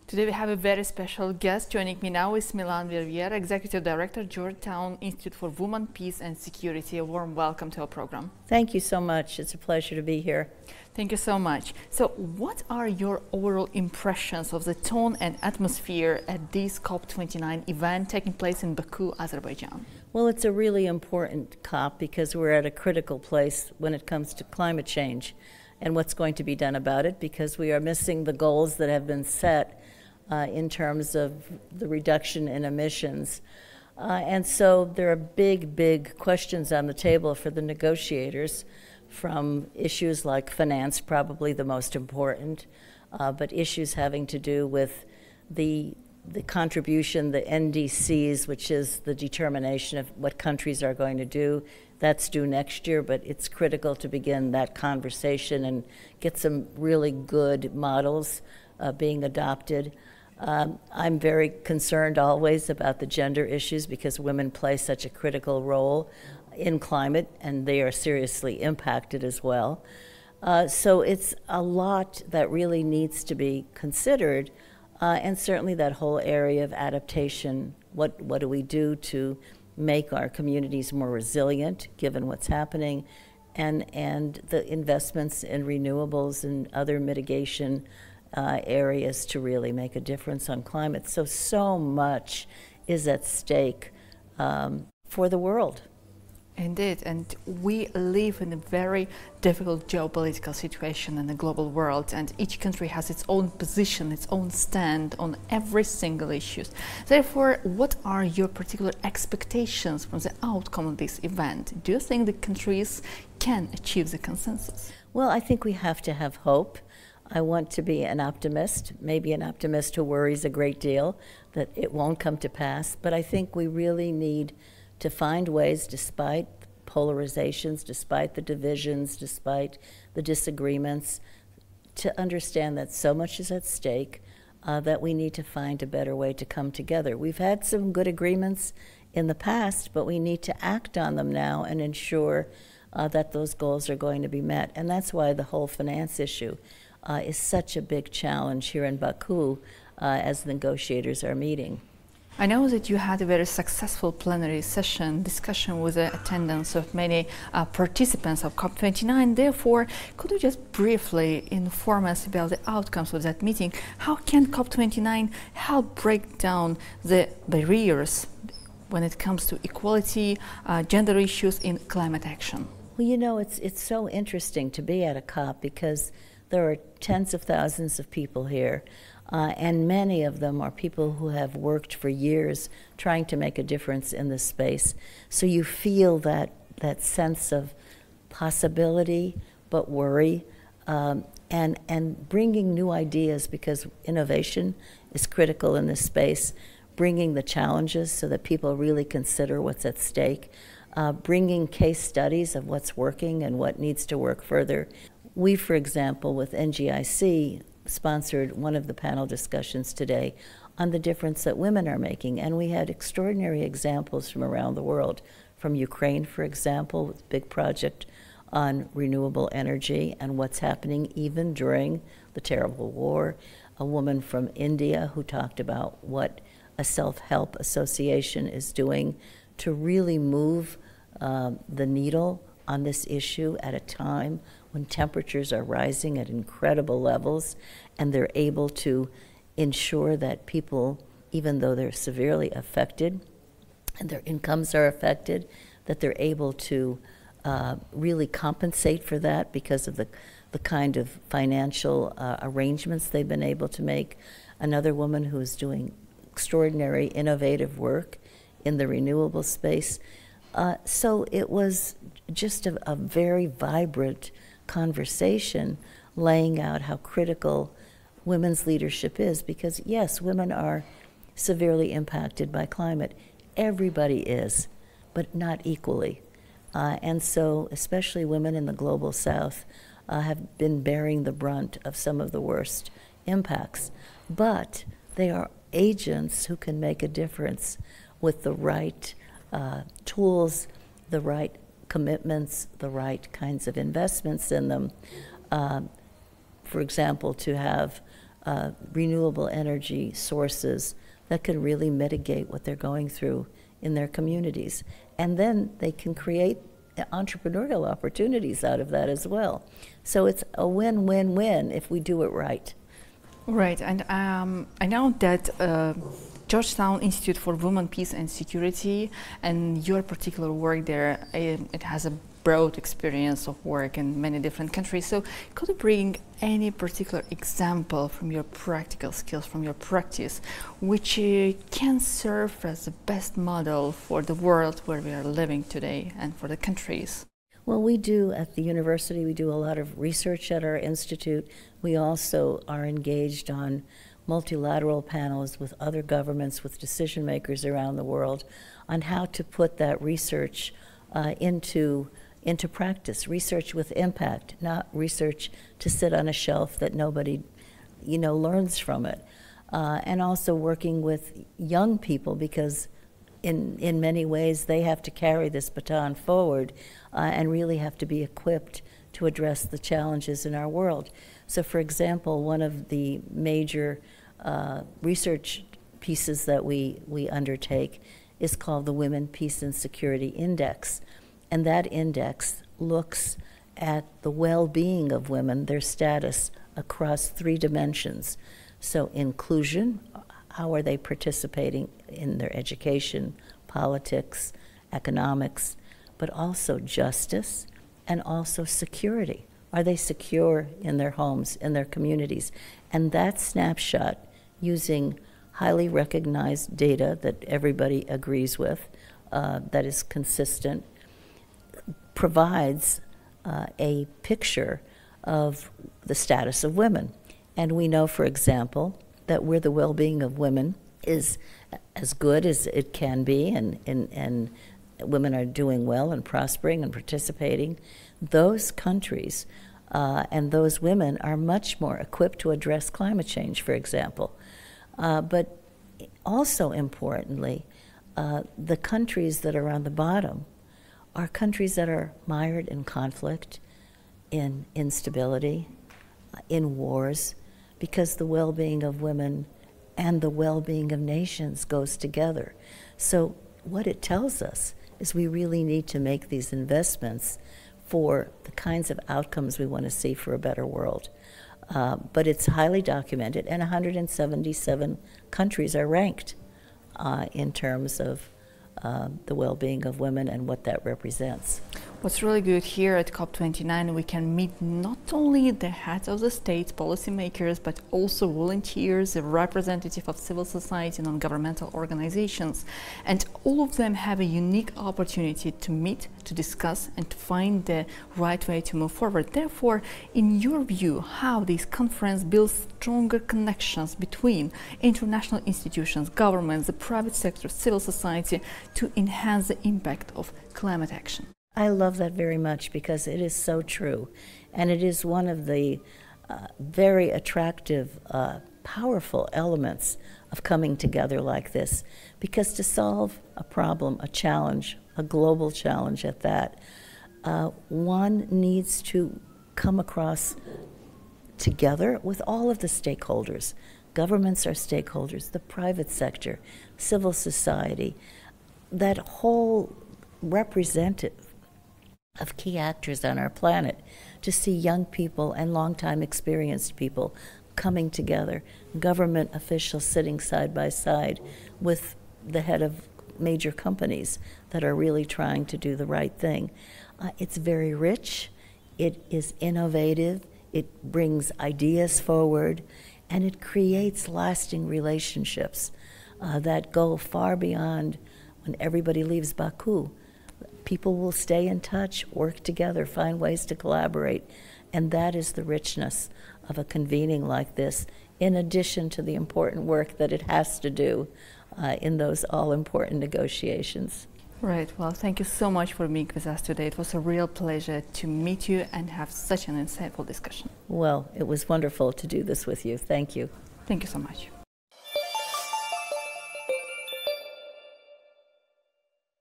Today we have a very special guest. Joining me now is Melanne Verveer, Executive Director, Georgetown Institute for Women, Peace and Security. A warm welcome to our program. Thank you so much. It's a pleasure to be here. Thank you so much. So what are your overall impressions of the tone and atmosphere at this COP29 event taking place in Baku, Azerbaijan? Well, it's a really important COP because we're at a critical place when it comes to climate change and what's going to be done about it, because we are missing the goals that have been set in terms of the reduction in emissions. And so there are big questions on the table for the negotiators, from issues like finance, probably the most important, but issues having to do with the contribution, the NDCs, which is the determination of what countries are going to do. That's due next year, but it's critical to begin that conversation and get some really good models being adopted. I'm very concerned always about the gender issues because women play such a critical role in climate, and they are seriously impacted as well. So it's a lot that really needs to be considered, and certainly that whole area of adaptation. What do we do to make our communities more resilient given what's happening, and the investments in renewables and other mitigation areas to really make a difference on climate. So much is at stake for the world. Indeed, and we live in a very difficult geopolitical situation in the global world, and each country has its own position, its own stand on every single issue. Therefore, what are your particular expectations from the outcome of this event? Do you think the countries can achieve the consensus? Well, I think we have to have hope. I want to be an optimist, maybe an optimist who worries a great deal that it won't come to pass, but I think we really need to find ways, despite polarizations, despite the divisions, despite the disagreements, to understand that so much is at stake that we need to find a better way to come together. We've had some good agreements in the past, but we need to act on them now and ensure that those goals are going to be met. And that's why the whole finance issue is such a big challenge here in Baku as the negotiators are meeting. I know that you had a very successful plenary session discussion with the attendance of many participants of COP29. Therefore, could you just briefly inform us about the outcomes of that meeting? How can COP29 help break down the barriers when it comes to equality, gender issues in climate action? Well, you know, it's so interesting to be at a COP because there are tens of thousands of people here, and many of them are people who have worked for years trying to make a difference in this space. So you feel that sense of possibility, but worry, and bringing new ideas, because innovation is critical in this space, bringing the challenges so that people really consider what's at stake, bringing case studies of what's working and what needs to work further. We, for example, with NGIC, sponsored one of the panel discussions today on the difference that women are making, and we had extraordinary examples from around the world. From Ukraine, for example, with a big project on renewable energy and what's happening even during the terrible war. A woman from India who talked about what a self-help association is doing to really move the needle on this issue at a time when temperatures are rising at incredible levels, and they're able to ensure that people, even though they're severely affected and their incomes are affected, that they're able to really compensate for that because of the kind of financial arrangements they've been able to make. Another woman who is doing extraordinary innovative work in the renewable space. So it was just a very vibrant conversation laying out how critical women's leadership is, because yes, women are severely impacted by climate. Everybody is, but not equally. And so especially women in the global south have been bearing the brunt of some of the worst impacts. But they are agents who can make a difference with the right tools, the right commitments, the right kinds of investments in them. For example, to have renewable energy sources that can really mitigate what they're going through in their communities. And then they can create entrepreneurial opportunities out of that as well. So it's a win-win-win if we do it right. Right, and I know that Georgetown Institute for Women, Peace and Security, and your particular work there, it has a broad experience of work in many different countries. So could you bring any particular example from your practical skills, from your practice, which can serve as the best model for the world where we are living today and for the countries? Well, we do at the university, we do a lot of research at our institute. We also are engaged on multilateral panels with other governments, with decision makers around the world, on how to put that research into practice, research with impact, not research to sit on a shelf that nobody, learns from it. And also working with young people, because in many ways they have to carry this baton forward and really have to be equipped to address the challenges in our world. So for example, one of the major research pieces that we undertake is called the Women, Peace and Security Index. And that index looks at the well-being of women, their status across 3 dimensions. So inclusion, how are they participating in their education, politics, economics, but also justice and also security. Are they secure in their homes, in their communities? And that snapshot, using highly recognized data that everybody agrees with, that is consistent, provides a picture of the status of women. And we know, for example, that where the well-being of women is as good as it can be, and women are doing well and prospering and participating, those countries and those women are much more equipped to address climate change, for example. But also importantly, the countries that are on the bottom are countries that are mired in conflict, in instability, in wars, because the well-being of women and the well-being of nations goes together. So what it tells us is we really need to make these investments for the kinds of outcomes we want to see for a better world. But it's highly documented, and 177 countries are ranked in terms of the well-being of women and what that represents. What's really good here at COP29, we can meet not only the heads of the states, policymakers, but also volunteers, a representative of civil society, non-governmental organizations. And all of them have a unique opportunity to meet, to discuss, and to find the right way to move forward. Therefore, in your view, how this conference builds stronger connections between international institutions, governments, the private sector, civil society, to enhance the impact of climate action? I love that very much, because it is so true. And it is one of the very attractive, powerful elements of coming together like this. Because to solve a problem, a challenge, a global challenge at that, one needs to come across together with all of the stakeholders. Governments are stakeholders, the private sector, civil society, that whole representative of key actors on our planet, to see young people and long-time experienced people coming together, government officials sitting side by side with the head of major companies that are really trying to do the right thing. It's very rich, it is innovative, it brings ideas forward, and it creates lasting relationships that go far beyond when everybody leaves Baku. People will stay in touch, work together, find ways to collaborate, and that is the richness of a convening like this, in addition to the important work that it has to do in those all-important negotiations. Right. Well, thank you so much for being with us today. It was a real pleasure to meet you and have such an insightful discussion. Well, it was wonderful to do this with you. Thank you. Thank you so much.